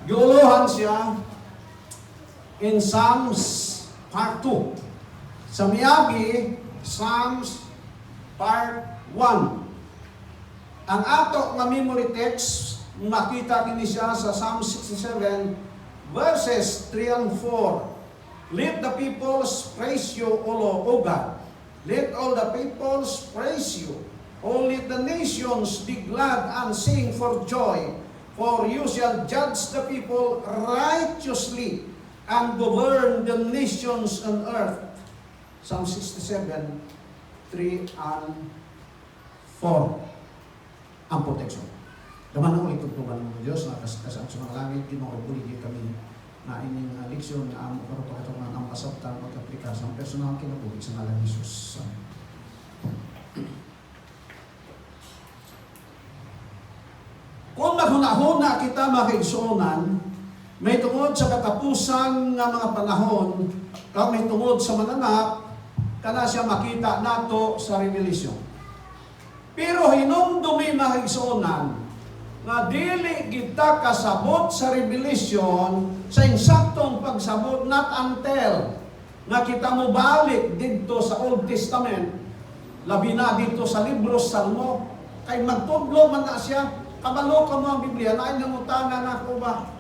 giuluhan siya in Psalms part 2. Sa miyagi, Psalms part 1. Ang ato nga memory text, makita kini siya sa Psalm 67, verses 3 and 4. Let the peoples praise you, O God. Let all the peoples praise you. O let the nations be glad and sing for joy. For you shall judge the people righteously and govern the nations on earth. Psalm 67, 3 and 4. Ang proteksyon. Daman ako itugtugan ng Diyos na kasaan sa mga langit, kinukubuli kami na ining leksyon na ang karoto-kato nga ang kasabtan at aplikasyon ang personal kinabugit sa ngalan ni Jesus. Kung maghuna-huna kita makigsuonan, may tungod sa katapusan ng mga panahon, kung may tungod sa mananap, kana siya makita nato sa Revelation. Pero hinumdumi makigsuonan, nga dili kita kasabot sa Revelation sa insaktong pagsabot, not until nga kita mo balik dito sa Old Testament, labi na dito sa libro Salmo, kay magtudlo man na siya, kabalo ka mo ang Biblia, na nangutangan na ako ba?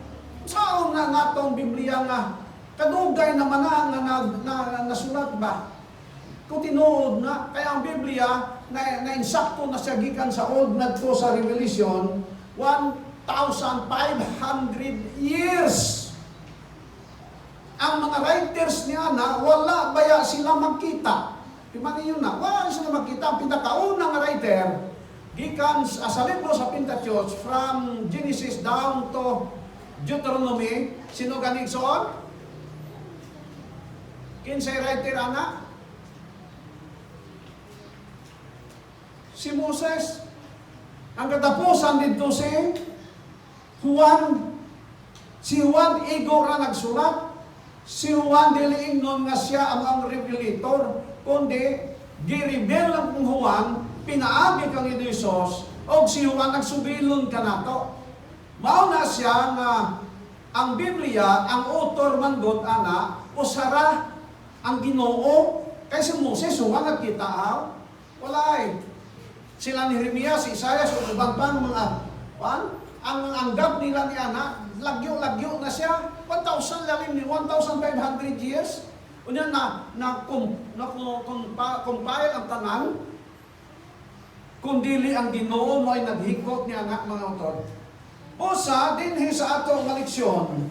Saan na natong Biblia nga? Kadugay naman na nasulat ba? Kung tinuod na, kaya ang Biblia, na insakto na siya gikan sa Old nagto sa Revelation, 1,500 years. Ang mga writers niya na, wala baya sila magkita. Timanin nyo na, wala sila magkita. Ang pinakaunang writer, gikan sa libro sa Pentateuch, from Genesis down to Deuteronomy, sino ganing soon? Kinsay writer ana? Si Moses. Ang katapusan dito si Juan. Si Juan igo ra nagsulat. Si Juan dili ingnon nga siya ang revelator, kundi gi-reveal ang Juan, pinaagi kang Isos, o si Juan nagsubilon ka nato. Mao na siya nga ang Biblia, ang author man gud ana, usara ang Ginoo, kay si Moses Juan nagkita walay. Sila ni Jeremias, si Isaiah, so ubang pa ng mga ang anggap nila ni ana, lagyo na siya, 1,000 lalim ni 1,500 years. Unya compile ang tanan, kung dili ang Ginoo mo ay naghikot ni anak mga autor. Usa dinhi sa ato nga leksyon,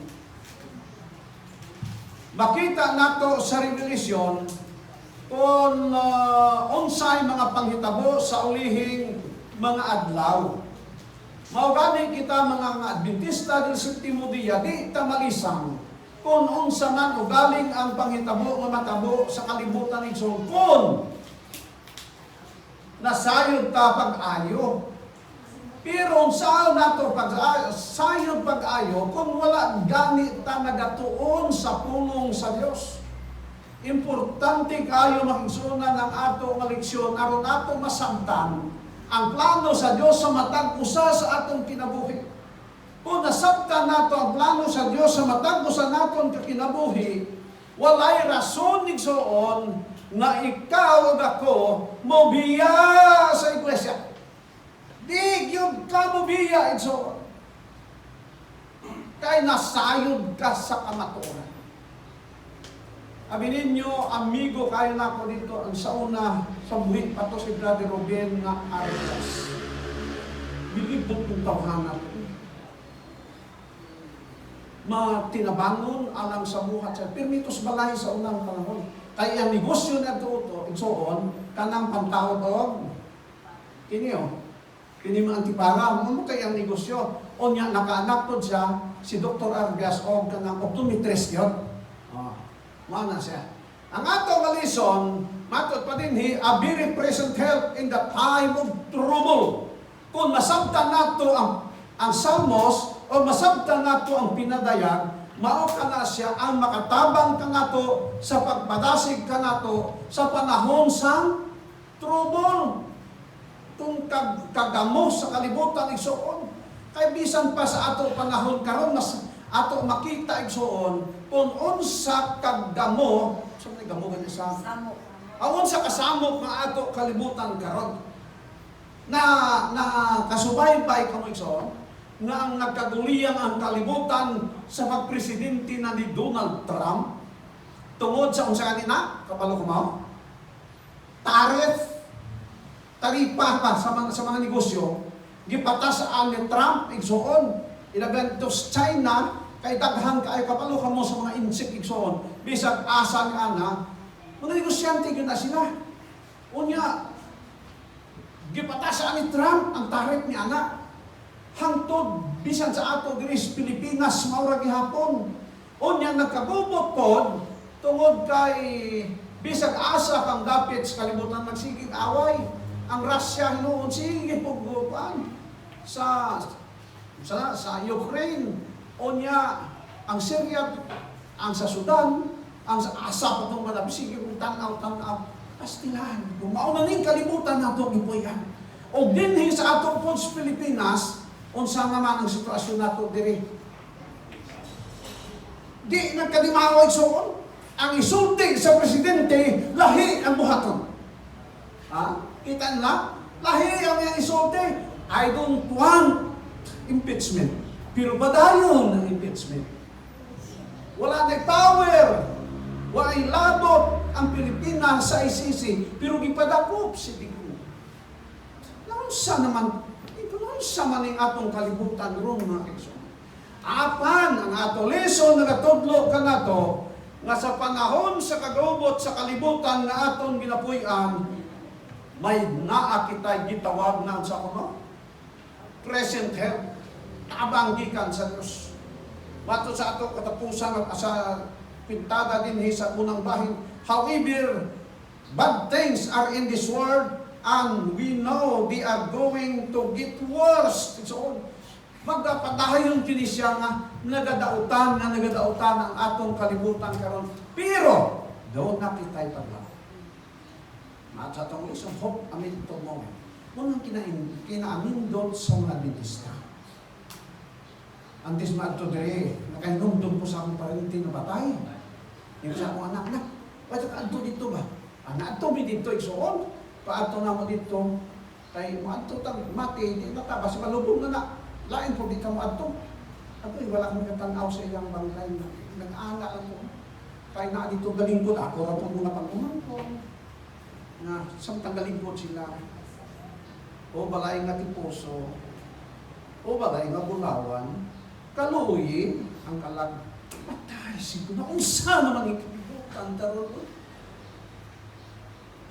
makita nato sa Revelation kung unsay mga panghitabo sa ulihing mga adlaw. Mao gani kita mga Adventista del Sétimo Día, di ta malisang kung unsa man ugaling ang panghitabo nga matabo sa kalibutan ni Igsoon, kung nasayod ta pag-ayo. Pero saan nato sayod pag-ayo kung wala gani ta nagatuon sa pulong sa Dios. Importante kayo makigsunan ng ato nga leksyon aron ato masabtan ang plano sa Dios sa matag usa sa atong kinabuhi. Kung nasabtan nato ang plano sa Dios sa matag usa naton kinabuhi, walay rason igsoon nga ikaw ug ako mobiya sa iglesia. Di gyud ka mobiya igsoon. Kay nasayod ka sa kamatuoran. Abi ninyo, amigo kayo na ako dito, ang sauna, sa buhit pa to si Brother Ruben nga Arias. Bilibot kong tawhanan. Matinabangon alang sa buhat siya. Permitos balay sa unang panahon. Kaya ang negosyo na ito, igsoon, kanang pantawad o, kini mga antipara, ano kaya ang negosyo? O niya, nakaanak po siya, si Dr. Argas, o kanang optometrist yun. Mana siya. Ang atong lesson, matot pa din a very present help in the time of trouble. Kung masabtan nato ang Salmos o masabtan nato ang pinadayag, mao ka na siya ang makatabang ka nato sa pagpadasig ka nato sa panahon sa trouble. Kung kagamo sa kalibutan igsoon, kay bisan pa sa ato panahon karon mas ato makita igsoon kung unsa kagdamo, sa may gamo ganyan sa Samok. awon sa kasamok nga ato kalibutan karon. Na kasubaybay kamo igsoon nga ang nagkaguliyang ang kalibutan sa pagpresidente na ni Donald Trump tungod sa unsa kanina kabalo ko mao tariff taripa pa sa mga negosyo gipatasaan ni Trump igsoon ilagan to sa China kay daghan kay kabalo kamo sa mga insect igsoon bisag asa ni ana mga negosyante gyud na sila unya gipatasaan ni Trump ang tariff ni ana hangtod bisan sa ato diri sa Pilipinas maura gihapon unya nagkagubot pod tungod kay bisag asa kang dapit sa kalibutan magsigig away ang Russia hinuon sige puggupan sa Ukraine unya ang Syria ang sa Sudan ang sa asa patong malapit sige kung tanaw pastilan kung mao na ning kalibutan nato gipuy-an og dinhi sa ato pod sa Pilipinas unsa naman ang sitwasyon nato diri di nagkadimaw igsoon ang isulti sa presidente lahi ang buhaton ha kita na lahi ang isulti I don't want impeachment pero padayon ang impeachment wala na power wala labot ang Pilipinas sa ICC pero gipadakop si Digong naunsa naman sa maning atong kalibutan ron mga kaibigan. Apan ang ato lesson nagatudlo kanato nga sa panahon sa kagubot sa kalibutan nga aton ginapuy-an may naa kita gitawag na sa kuno present help tabang gikan sa Dios. Mato sa ato katapusan sa pintada din sa unang bahin. However, bad things are in this world and we know they are going to get worse. So, magdapadayon kini siya nga nagadautan ang atong kalibutan karon. Pero, doon na kita'y paglaw. At sa itong isang hope, amin ito mo. Munang kinaamindot sa mga Adventista. Antes maadto dere, nakainumdum po sa akong parinti na batay. Yung sa akong anak na, pwede ka adto dito ba? Anak adto mi dito, igsoon. Paadto na mo dito, kay maadto tang mati, di mataba, si malubog na na. Lain po di ka maadto. Ako'y wala akong katanaw sa ilang bangkay na nag-aala lang po. Kaya na dito galingkod, ako ra po muna pag-uman po. Na samtang galingkod sila. O balay nga tiposo, o balay nga bulawan, kaluyi ang kalag. Patay, siguro na unsa naman ikibutan daron.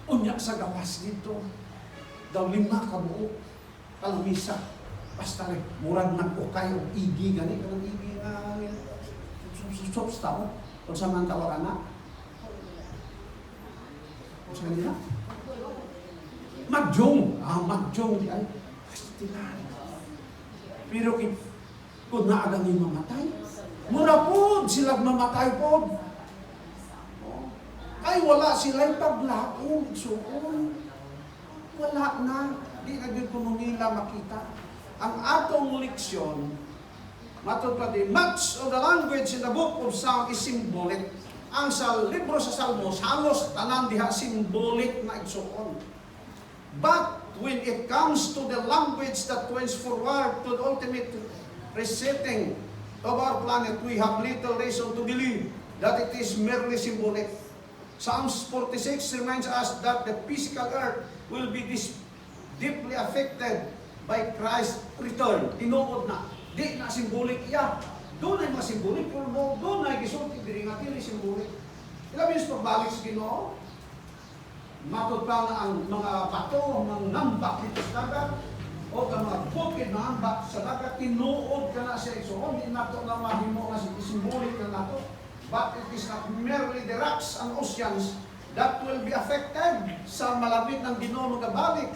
Unyak sa gawas dito. Daw 5 ka buo. Kalamisa. Basta rin, murag nag-ukay o igi gani. Kanang igi nga susops tao. Kung sa mga tawaran na. Kung sa kanila. Magjong. Magjong di ay. Pastilan. Pero kung naagang yung mamatay, mura po sila mamatay po. Ay wala sila'y paglaon, igsuon. Wala na, di na yun kung nila makita. Ang atong leksyon, matod pa din, much of the language in the book of Psalm is symbolic. Ang sa libro sa Salmos, halos tanan diha symbolic na igsuon. But when it comes to the language that points forward to the ultimate resetting of our planet, we have little reason to believe that it is merely symbolic. Psalms 46 reminds us that the physical earth will be deeply affected by Christ's return. Tinuod na. Di na simbolik iya. Doon ay mga simbolik. Pero doon ay gisulti. Diri nga tili simbolik. Ilang minutes pagbalik sa Ginoo, matod pa na ang mga bato, mga nambak dito sa dagat, o ang mga bukid na nambak sa dagat, tinuod ka na siya. So, hindi na ito na mahimo na simbolik ka na ito. But it is not merely the rocks and oceans that will be affected sa malapit ng Ginoo magabalik.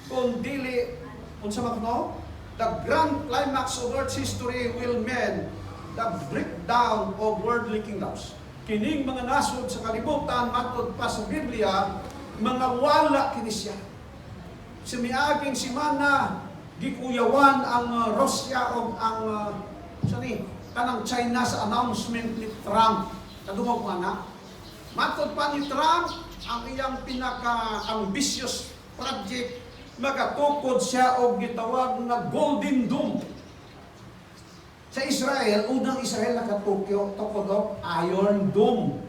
Kung dili, kung sa mga the grand climax of Earth's history will mean the breakdown of worldly kingdoms. Kining mga nasod sa kalibutan, matod pa sa Biblia, mga wala kini siya. Sa miaging simana, gikuyawan ang Russia o ang kanang China sa announcement ni Trump. Kadungog mo na. Matod pa ni Trump, ang iyang pinaka-ambitious project, magatukod siya o gitawag na Golden Dome. Sa Israel, unang Israel nakatukyo, tukod o Iron Dome.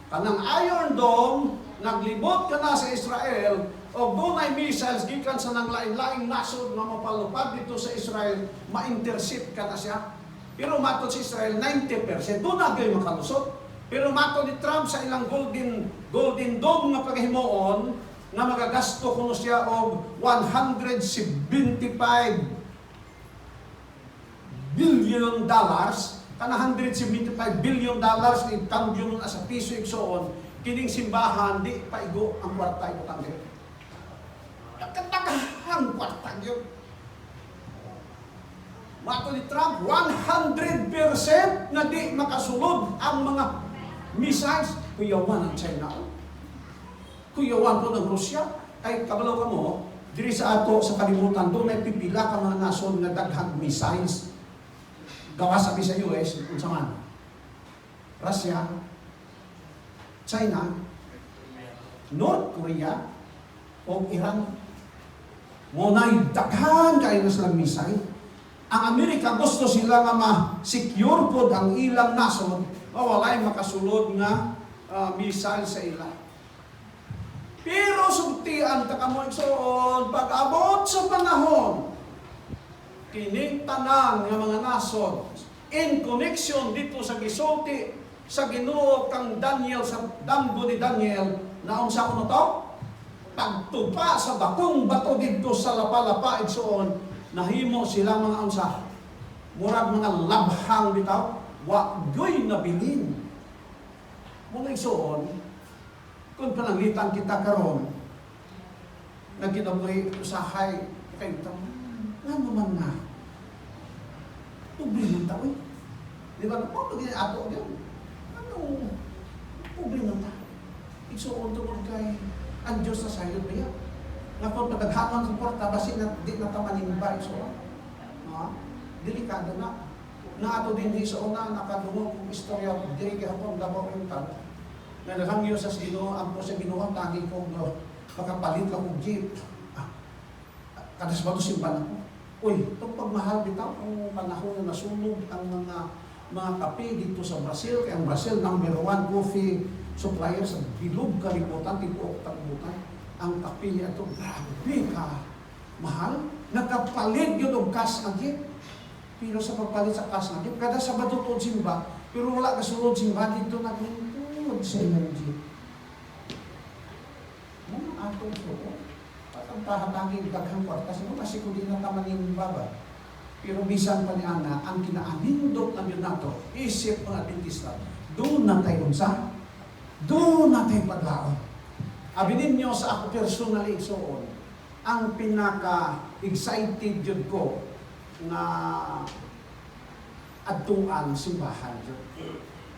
Kanang Iron Dome, naglibot ka na sa Israel, o doon ay missiles, gikan sa nang lain-laing nasod na mapalupad dito sa Israel, ma-intercept ka na siya. Pero matod sa Israel, 90%, doon na kayo makalusot. Pero matod ni Trump sa ilang Golden Dome nga paghimuon, nga magagasto kuno siya og $175 billion, kana $175 billion ni cambio nun sa piso igsoon, kining simbahan di paigo ang kwarta ibutang dito. Katagahang kwarta yun. Mato ni Trump, 100% na di makasulod ang mga missiles. Kuyawan ang China. Kuyawan po ng Russia. Ay, kabalaw ka mo, diri sa ato sa kalimutan, doon ay pipila ka mga nason na daghang missiles. Gawa sabi sa US, kung saan? Russia, China, North Korea, o Iran. Muna'y daghan kayo na silang missile. Ang Amerika gusto sila nga ma-secure po ang ilang nason, mawalay makasulod nga missile sa ilang. Pero sugtian ta kamo igsoon, pag-abot sa panahon, kining tanan nga mga nason in connection dito sa gisulti sa Ginoo kang Daniel sa damgo ni Daniel, na unsa kuno to? Pagtupa sa bakong bato dito sa lapa-lapa igsoon, nahimo sila mga unsa, murag mga labhang bitaw, wa gyoy nabilin. Muna igsoon, kung pananglitan kita karon, nagkinabuhi usahay, kay ito, nga naman na, problema ta, eh. Di ba? Paano ganyan ato yan? Ano, problema ta? Igsoon tungkol kay, ang Diyos na sayod ba yan? Nga kung padaghaman sa porta, basi na, di natamanin ba igsoon? Delikado na. Na ato din sa una, nakadungog kong istorya, diri gihapon, Davao Oriental, na naghangyo sa Ginoo, ang po sa Ginoo, tangi kong makapalit lang kong jeep. Kadas ba ito simpan ako? Uy, itong pagmahal bitaw, ang panahon na nasunog ang mga kape dito sa Brazil, kaya ang Brazil, #1 coffee supplier sa bilog kalibutan, tibuok kalibutan. Ang kape niya ito, grabe ka, mahal. Nakapalit yun ang cash na jeep. Pero sa pagpalit sa cash na jeep, kada Sabado to simba, pero wala kasunod simba dito na sa energy. Mga atong so, at ang pahatangin daghang kwarta, sino kasi kung di natamanin baba. Pero bisan pa ni Ana, ang kinaanindot ng yun nato, isip mga Adventista, doon na tayo unsa, doon na tayo paglaon. Abinin nyo sa ako personally igsoon, ang pinaka-excited yun ko na adtuan simbahan yun.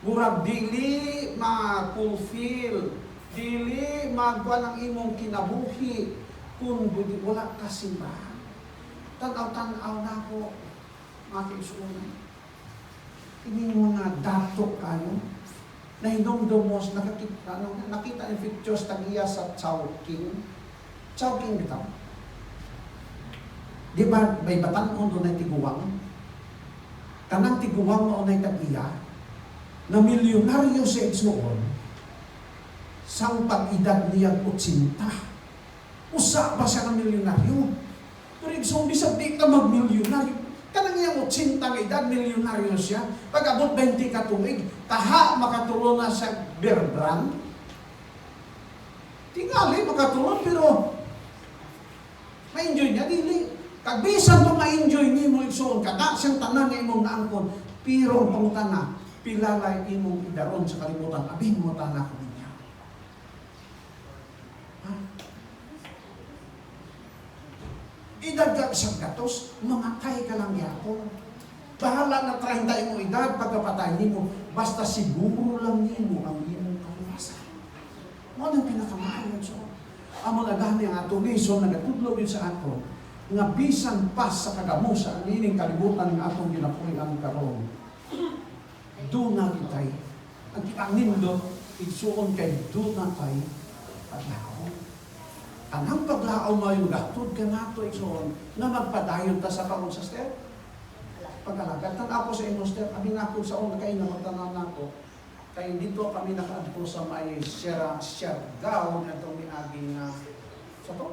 Murag dili ma-fulfill, dili magwa ng imong kinabuhi kung wala ka simbahan. Tanaw-tanaw na ako, mga kaisunan. Ini mga dato kayo, na hinumdumos, nakita yung pictures tagiya sa Chowking. Chowking bitaw. Di ba, may batang doon na tiguwang? Kanang tiguwang na unay tagiya, na milyonaryo sa igsoon, sang pag-edad niya 80. Usa ba siya ng milyonaryo? Pero igsoon, bisag di ka mag-milyonaryo. Kanang iyang 80 ng edad, milyonaryo siya. Pag abot 20 katuig, taha makatulong na sa Berbrand. Tingali makatulong, pero ma-enjoy niya, dili. Kagbisan pa ma-enjoy niya mo igsoon, kada siyang tanan niya imong naangkon, pero ang pangutana, pilalay imong idaron sa kalimutan, abing mo tanak ko niya. Edad ka isang gatos, mamatay ka lang yapon. Bahala na 30 imong edad, pagkapatay mo, basta siguro lang nimo ang imong kaluwasan. Mo nang pinakamahal yun so. Ang mga gani ang ato lison, nagatudlo yun sa ato, nga bisan pas sa kagamusa, ang ining kalibutan ng atong ginapulian karon. ang nindot igsuon kay do na kay paglaom. Anang paglaom mo yung gatod ka nato igsuon na magpadayon ta sa karon sa step. Pag-alagad. Tanaw ko sa inyo, step. Abi na ako sa una kayo na magtanaw na ako. Kaya dito kami nakaadto sa may Siargao na itong miagi na sa to?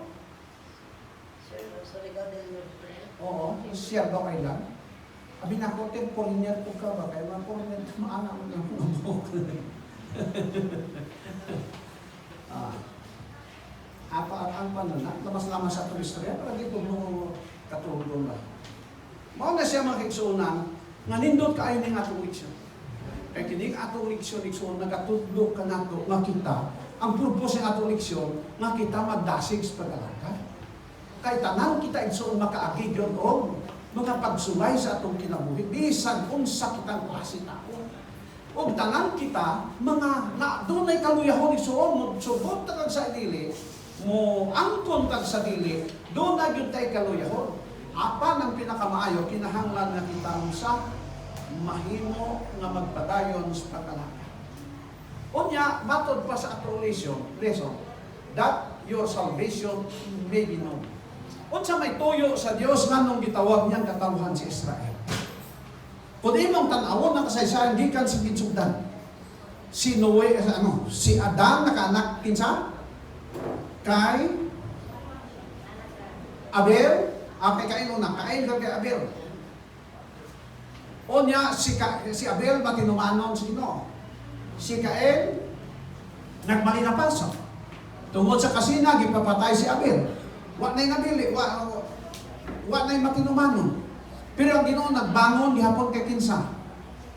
Oo, Siargao Island. Abi na ako, foreigner po ka ba? Kaya mga foreigner, maana mo na mga buhok. Ang panuna, lamas-lamas sa itong istorya, para dito mo katulong ba? Mao na siya makiksuunan, nga nindot kaayo ning atong leksyon. Kaya kining atong leksyon, nagatudlo ka nato, nga kita, ang purpose ng atong leksyon, nga kita magdasig sa pag-alagad. Kaya tanan kita igsuon makaagig yun o mga pagsulay sa atong kinabuhi, bisan unsa kitang klase tao. O tanan kita, mga doon ay kaluyahon igsuon, mo subot tagag sa dili, mo angkon tag sa dili, doon na yun tayo kaluyahon. Apa ng pinakamaayo, kinahanglan na kita sa mahimo nga magpadayon sa pag-alagad. Unya, matod pa sa atong lesson, that your salvation may be known. Unsa may tuyo sa Dios nganong gitawag niyang katawhan si Israel. Kung imong tan-awon ng kasaysayan gikan sa gitsugdan. Si Noe, si Adan nakaanak kinsa? Kay Abel. Kay Cain una, Cain kay Abel. Unya si Abel matinumanon si Ginoo. Si Cain nagmali na paso. Tungod sa kasina gipapatay si Abel. Wa nay nabili, wa nay matinumanon. Pero ang Ginoo nagbangon gihapon kay kinsa?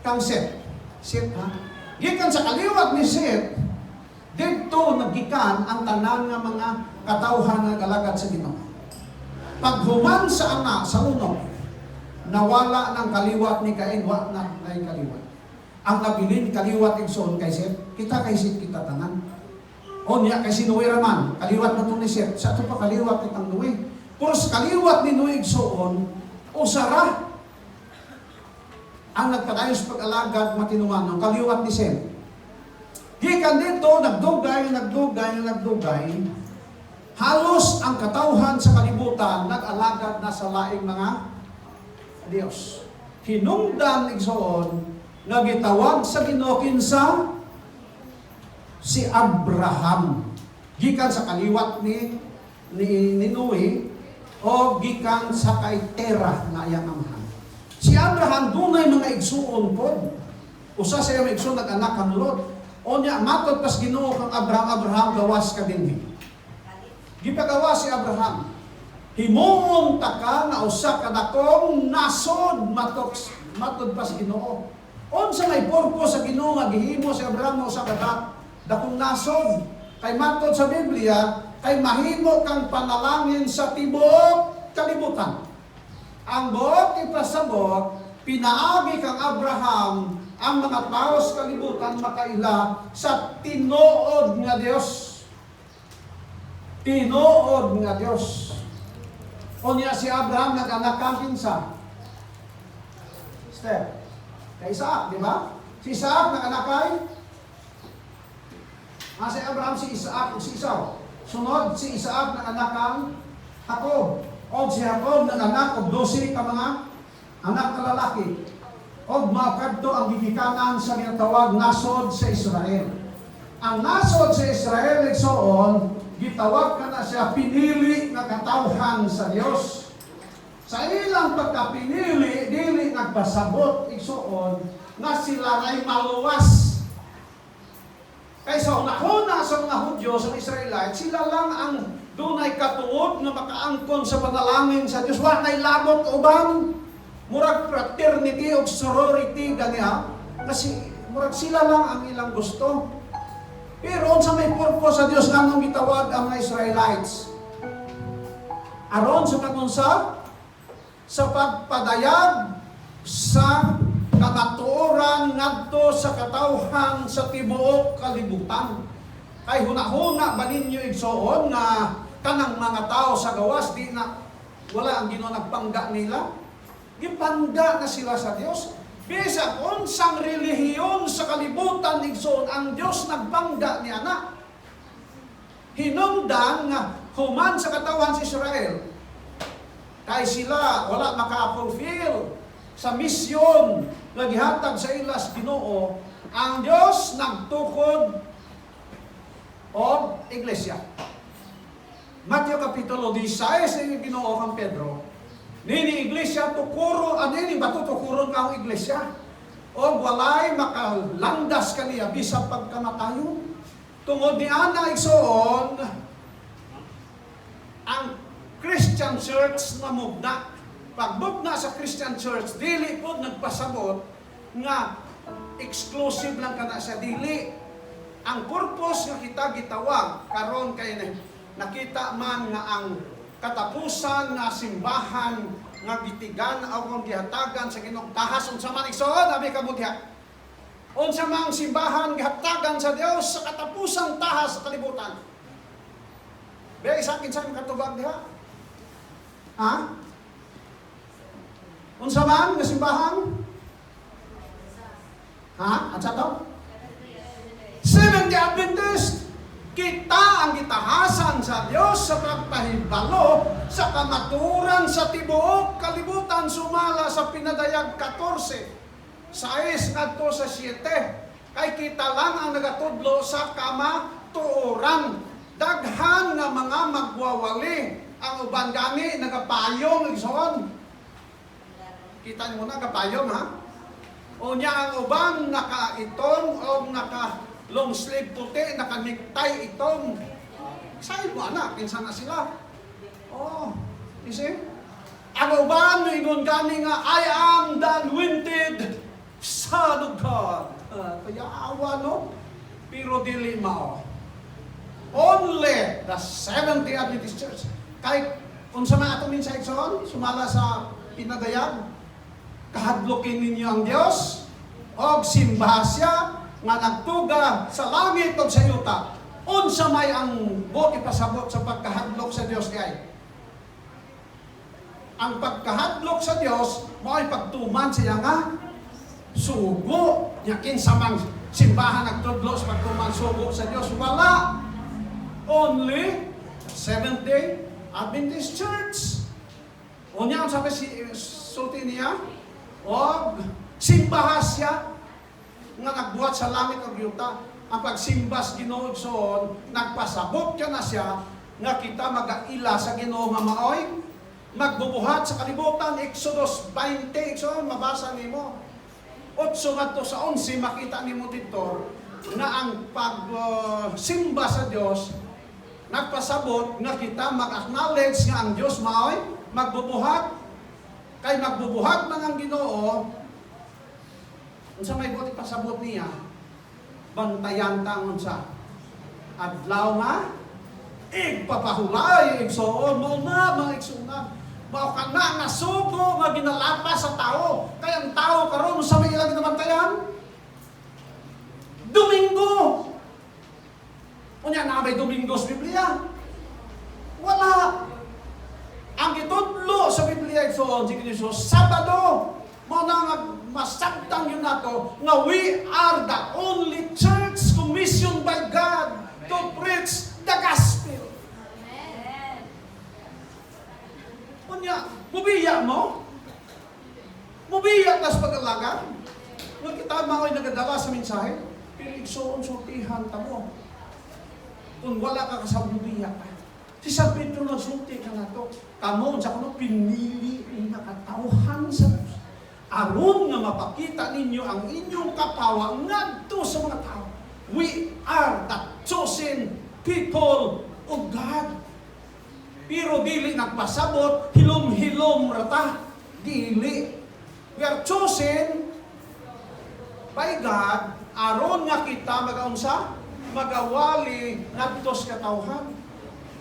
Kang Seth. Seth ha? Gikan sa kaliwat ni Seth, dito naggikan ang tanan nga mga katawhan nga kalagad sa Ginoo. Paghuman sa anak, sa unok, nawala ng kaliwat ni Cain, wa na yung kaliwat. Ang nabilin kaliwat igsoon kay Seth, kita kay Seth kita tanan. O niya kay si Noe raman, kaliwat na ito ni Seth, sa ito pa kaliwat itang Noe. Pero sa kaliwat ni Noe igsoon, usara ang nagpadayon sa pag-alagad matinuman ng kaliwat ni Seth. Gikan dito, nagdugay, halos ang katawhan sa kalibutan nag-alagad na sa laing mga Diyos. Hinungdan igsoon nga gitawag sa Ginoo kinsa si Abraham. Gikan sa kaliwat ni Noe o gikan sa kay Terah na iyang amahan. Si Abraham dunay mga igsuon pod. Usa sa iyang igsuon nag-anak kang Lot. O niya matod pas Ginoo kang Abraham gawas ka dinhi. Gipagawa si Abraham. Himuon ta ka nga usa ka dakong nasod matod pa si Ginoo. Unsa may purpose sa Ginoo nga gihimo si Abraham usa ka dakong nasod? Kay matod sa Biblia, kay mahimo kang panalangin sa tibuok kalibutan. Ang buok ipasabot, pinaagi kang Abraham ang mga tao sa kalibutan makaila sa tinuod nga Dios. Tinuod nga Dios. O niya si Abraham nag-anak kang kinsa? Step. Kay Isaac, di ba? Si Isaac nag-anak kay? Si Abraham, si Isaac, si Esau. Sunod, si Isaac nag-anak kang Jacob. O si Jacob nag-anak og 12 ka mga anak na lalaki. O makadto ang gigikanan sa ginatawag nasod sa Israel. Ang nasod sa Israel igsoon gitawag ka na siya pinili nga katawhan sa Dios. Sa ilang pagkapinili, dili nagpasabot igsuon nga sila ay maluwas. Kaysa una-una sa mga Hudyo, sa Israelite, sila lang ang dunay katuod nga makaangkon sa panalangin sa Dios. Wa nay labot uban, murag fraternity o sorority ganiha, kasi murag sila lang ang ilang gusto. Pero sa may purpose sa Dios nganong gitawag ang mga Israelites. Aron sa kanunsa sa pagpadayag sa kamatuoran ngadto sa katawhan sa tibuok kalibutan. Kay hunahuna ba ninyo igsoon nga kanang mga tao sa gawas di na wala ang Ginoo nagpangga nila? Gipangga na sila sa Dios. Bisag unsang relihiyon sa kalibutan igsoon ang Dios nagbangga ni ana. Hinungdan nga human sa katawan sa Israel. Kay sila wala maka-fulfill sa misyon nga gihatag sa ilas Ginoo, ang Dios nagtukod og iglesia. Mateo Kapitulo 16 ang Ginoo kang Pedro. Nini iglesia tukuro, nini bato tukuron ka ang iglesia. O walay makalandas kaniya bisag pagkamatayon. Tungod ni ana igsoon ang Christian Church na mugna. Pagbugna sa Christian Church, dili po nagpasabot nga exclusive lang kana sa dili. Ang purpose nga kita gitawag karon kay nakita man nga ang katapusan nga simbahan nga gitigan o kung gihatagan sa Ginoong tahas unsa man igsoon abi kamo diha. Unsa mang simbahan gihatagan sa Dios sa katapusang tahas sa kalibutan. Be sa akin sa katubag diha. Ha? Unsa man nga simbahan? Ha? At sa to? Seventh-day Adventist. Kita ang gitahasan sa Dios sa pagpahibalo sa kamaturan sa tibuok kalibutan sumala sa pinadayag 14. 6 ngadto sa 7. Kay kita lang ang nagatudlo sa kamatuoran. Daghan nga mga magwawali ang uban gani nagapayong igsoon. Kita mo na kapayong ha? O niya ang uban naka-itom o naka-long sleeve puti, naka-necktie itom. Sa'yo mo anak, pinsan na sila. Oh, you see? Ang uban, ingon gani nga, I am the anointed Son of God. Kaya awa, no? Pero dili mao. Only the Seventh-day Adventist Church. Kahit kung sa mga atong minsa igsoon, sumala sa pinadayag, kahadlokin ninyo ang Dios og simbahasya nga nagtuga sa langit ug sa yuta. Unsa may ang buot ipasabot sa pagkahadlok sa Dios kay? Ang pagkahadlok sa Dios mao'y pagtuman siya nga sugo. Yakin sa mang simbahan nagtudlo sa pagtuman sugo sa Dios wala. Only Seventh-day Adventist Church. Unya ang sabi sulti niya og simbahasya nga nagbuhat sa langit ug yuta. Ang pagsimbas Ginoo igsoon nagpasabot ka na siya nga kita magaila sa Ginoo nga maoy magbubuhat sa kalibutan. Exodus 20 igsoon mabasa nimo 8 ngadto sa 11 makita nimo dito nga ang pagsimba sa Dios nagpasabot nga kita mag-acknowledge nga ang Dios maoy magbubuhat. Kay magbubuhat man ang Ginoo, unsa may buti pasabot niya, bantayan ta unsa adlaw nga igpapahulay igsoon mo na mga igsunan. Mao kana nga sugo nga ginalapas sa tao. Kay ang tao karon unsa may ilang ginabantayan? Domingo. Unya na bay Domingo sa Biblia? Wala. Ang itudlo sa Biblia igsoon si Kristo Sabado. Mao na masabtang yun nato nga we are the only church commissioned by God to preach the gospel. Amen. Unya, mubiya mo? Mubiya tas pag-alaga? Kung kita mao'y nagadala sa mensahe, pero igsoon sultihan ta mo. Kung wala ka sa mubiya ka. Si San Pedro nagsulti ka na to. Kamo, sa kuno, pinili ang nakatauhan sa Diyos. Aron nga mapakita ninyo ang inyong kapawa ngadto sa mga tao. We are the chosen people of God. Pero dili nagpasabot, hilom-hilom rata. Dili. We are chosen by God. Aron nga kita mag-aunsa, magawali ngadto sa katawhan.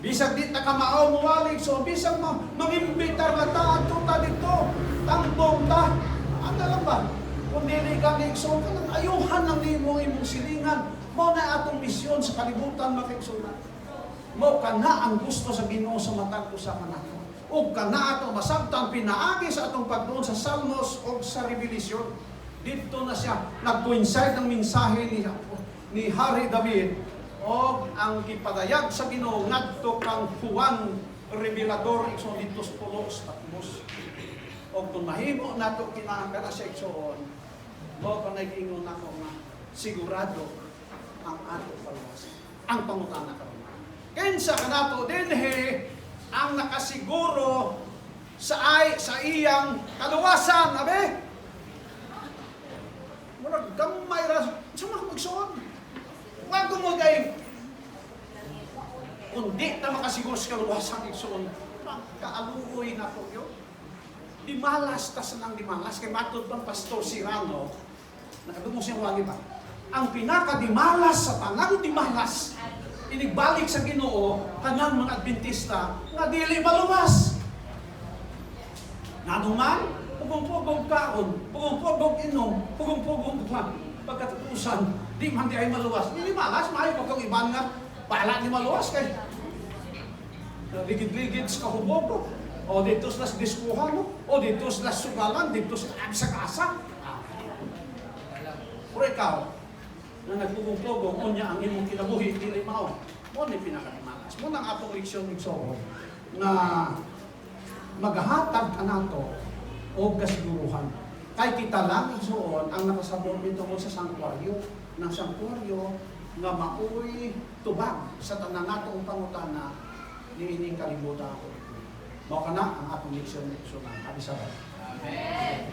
Bisag di ta ka maaw mo walig, so bisag mag-imbitar na ta, ato ta dito, tambong ta. Ano lang ba? Kung dili ka na-igsoon ka lang, ayuhan lang nimo imong silingan. Mo na atong misyon sa kalibutan maka-igsunan. Mo ka na ang gusto sa Ginoo sa matag usa ka nato. O ka na ato masabtang pinaagi sa atong pagtuon sa Salmos o sa Revelation. dito na siya nag-coincide ng mensahe ni Hari David o ang gipadayag sa Ginoo ngadto kang Juan Revelador igsoon dito sa Pulos Patmos. O kung mahimo nato kinahanglan sa igsoon, mo pa nag-ingon ako nga sigurado ang ato paluwas, ang pangutana karon. Kinsa kanato dinhi ang nakasiguro sa iyang kaluwasan, abe? Murag gamay ra sumah magsuon. Wa ko mo kay kundi na makasiguro sa kaluwasan igsoon. Kaaluoy na to yo. Di malas ta sa nang di malas kay matud pang Pastor Sirano. Nakadumos siyang wagi ba? Ang pinaka-dimalas sa tanang dimalas inigbalik sa Ginoo kanang mga Adventista nga dili maluwas. Naduman, pugong-pugong kaon, pugong-pugong inom, pugong-pugong pagkatutusan, di man di ay maluwas. Dili malas, maayo pa kang iban nga, pala ni maluwas kay ligid-ligid sa kahubog, o dito sa diskuhan, o dito sa sugalan, dito sa kasa. Pero ikaw, na nagpugong-pugong, unya ang imong kinabuhi, dili mao. Mo ni pinakatimalas. Mo nang atong leksyon igsoon nga maghatag ka nato o kasiguruhan. Kay kita lang igsoon ang nakasabot dito mo sa sanktuaryo, ng sanktuaryo nga maoy tubag sa tanan natong pangutana niining kalibutan. Mao kana ang atong leksyon igsoon. Abi sabay. Amen.